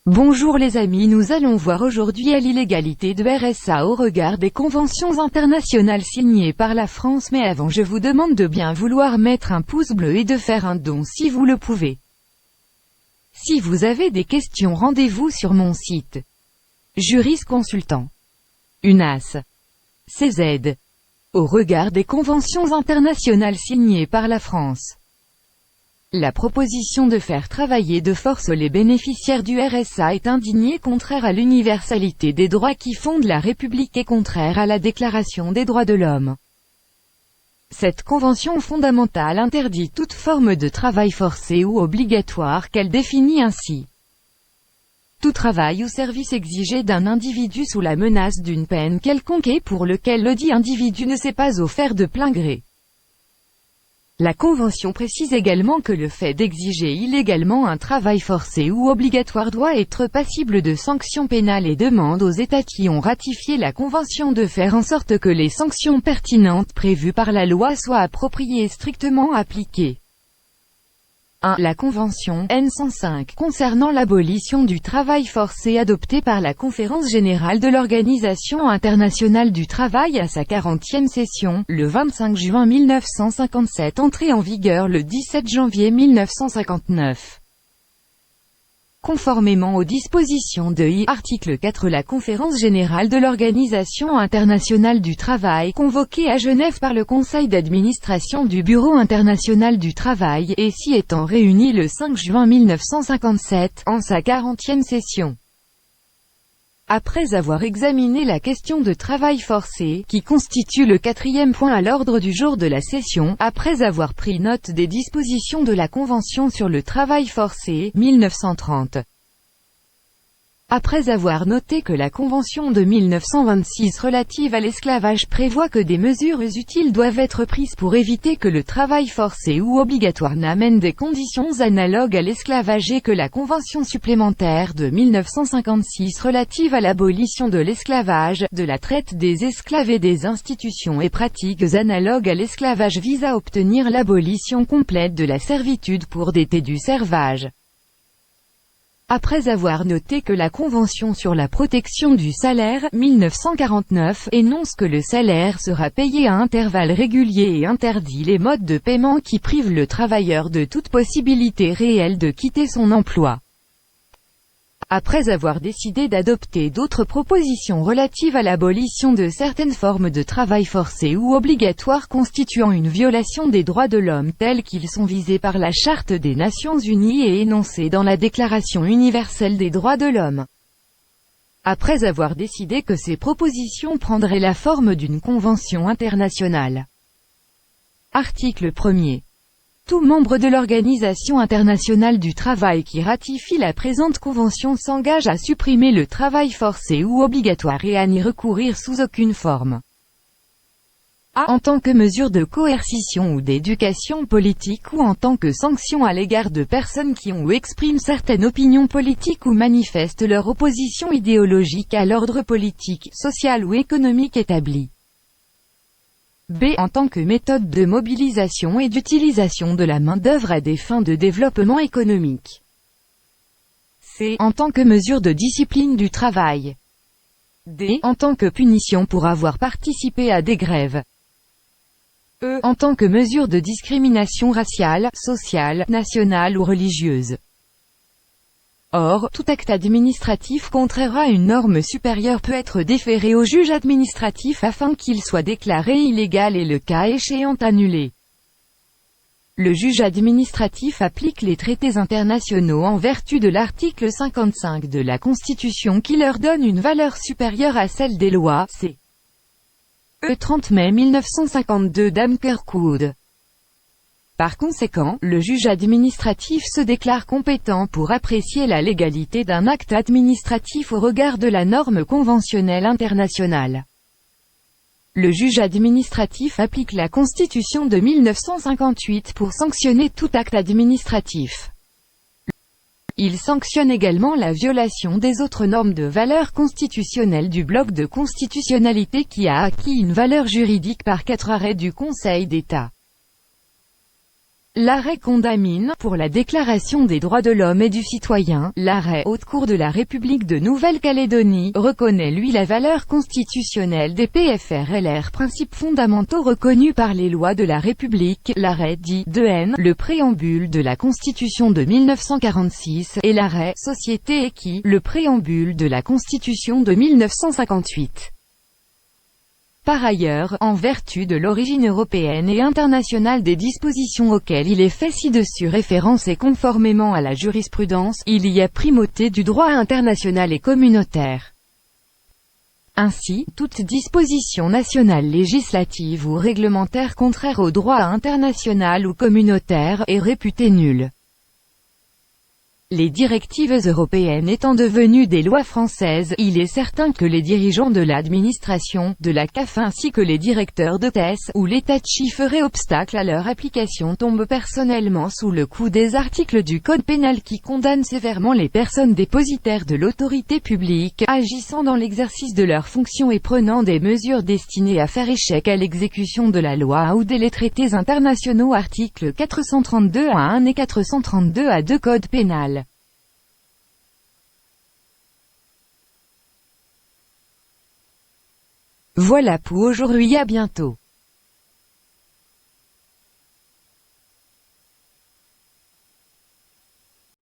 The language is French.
Bonjour les amis, nous allons voir aujourd'hui à l'illégalité de RSA au regard des conventions internationales signées par la France, mais avant je vous demande de bien vouloir mettre un pouce bleu et de faire un don si vous le pouvez. Si vous avez des questions, rendez-vous sur mon site. Jurisconsultant. UNAS. CZ. Au regard des conventions internationales signées par la France. La proposition de faire travailler de force les bénéficiaires du RSA est indigne et contraire à l'universalité des droits qui fondent la République et contraire à la Déclaration des droits de l'homme. Cette convention fondamentale interdit toute forme de travail forcé ou obligatoire qu'elle définit ainsi. Tout travail ou service exigé d'un individu sous la menace d'une peine quelconque et pour lequel ledit individu ne s'est pas offert de plein gré. La Convention précise également que le fait d'exiger illégalement un travail forcé ou obligatoire doit être passible de sanctions pénales et demande aux États qui ont ratifié la Convention de faire en sorte que les sanctions pertinentes prévues par la loi soient appropriées et strictement appliquées. 1. La Convention N105 concernant l'abolition du travail forcé adoptée par la Conférence générale de l'Organisation internationale du travail à sa 40e session, le 25 juin 1957, entrée en vigueur le 17 janvier 1959. Conformément aux dispositions de article 4, la Conférence générale de l'Organisation internationale du travail, convoquée à Genève par le Conseil d'administration du Bureau international du travail, et s'y étant réunie le 5 juin 1957, en sa 40e session. Après avoir examiné la question de travail forcé, qui constitue le 4e point à l'ordre du jour de la session, après avoir pris note des dispositions de la Convention sur le travail forcé, 1930. Après avoir noté que la Convention de 1926 relative à l'esclavage prévoit que des mesures utiles doivent être prises pour éviter que le travail forcé ou obligatoire n'amène des conditions analogues à l'esclavage et que la Convention supplémentaire de 1956 relative à l'abolition de l'esclavage, de la traite des esclaves et des institutions et pratiques analogues à l'esclavage vise à obtenir l'abolition complète de la servitude pour des du servage. Après avoir noté que la Convention sur la protection du salaire, 1949, énonce que le salaire sera payé à intervalles réguliers et interdit les modes de paiement qui privent le travailleur de toute possibilité réelle de quitter son emploi. Après avoir décidé d'adopter d'autres propositions relatives à l'abolition de certaines formes de travail forcé ou obligatoire constituant une violation des droits de l'homme tels qu'ils sont visés par la Charte des Nations Unies et énoncés dans la Déclaration universelle des droits de l'homme. Après avoir décidé que ces propositions prendraient la forme d'une convention internationale. Article 1er. Tout membre de l'Organisation internationale du travail qui ratifie la présente convention s'engage à supprimer le travail forcé ou obligatoire et à n'y recourir sous aucune forme. A. En tant que mesure de coercition ou d'éducation politique ou en tant que sanction à l'égard de personnes qui ont ou expriment certaines opinions politiques ou manifestent leur opposition idéologique à l'ordre politique, social ou économique établi. B. En tant que méthode de mobilisation et d'utilisation de la main-d'œuvre à des fins de développement économique. C. En tant que mesure de discipline du travail. D. En tant que punition pour avoir participé à des grèves. E. En tant que mesure de discrimination raciale, sociale, nationale ou religieuse. Or, tout acte administratif contraire à une norme supérieure peut être déféré au juge administratif afin qu'il soit déclaré illégal et le cas échéant annulé. Le juge administratif applique les traités internationaux en vertu de l'article 55 de la Constitution qui leur donne une valeur supérieure à celle des lois, c. 30 mai 1952 Dame Kirkwood. Par conséquent, le juge administratif se déclare compétent pour apprécier la légalité d'un acte administratif au regard de la norme conventionnelle internationale. Le juge administratif applique la Constitution de 1958 pour sanctionner tout acte administratif. Il sanctionne également la violation des autres normes de valeur constitutionnelle du bloc de constitutionnalité qui a acquis une valeur juridique par 4 arrêts du Conseil d'État. L'arrêt condamine, pour la Déclaration des droits de l'homme et du citoyen, l'arrêt Haute Cour de la République de Nouvelle-Calédonie, reconnaît lui la valeur constitutionnelle des PFRLR, principes fondamentaux reconnus par les lois de la République, l'arrêt dit de N, le préambule de la Constitution de 1946, et l'arrêt Société et qui, le préambule de la Constitution de 1958. Par ailleurs, en vertu de l'origine européenne et internationale des dispositions auxquelles il est fait ci-dessus référence et conformément à la jurisprudence, il y a primauté du droit international et communautaire. Ainsi, toute disposition nationale législative ou réglementaire contraire au droit international ou communautaire est réputée nulle. Les directives européennes étant devenues des lois françaises, il est certain que les dirigeants de l'administration, de la CAF ainsi que les directeurs de TES, ou l'État chi feraient obstacle à leur application tombent personnellement sous le coup des articles du Code pénal qui condamnent sévèrement les personnes dépositaires de l'autorité publique, agissant dans l'exercice de leurs fonctions et prenant des mesures destinées à faire échec à l'exécution de la loi ou des traités internationaux articles 432-1 et 432-2 Code pénal. Voilà pour aujourd'hui, à bientôt.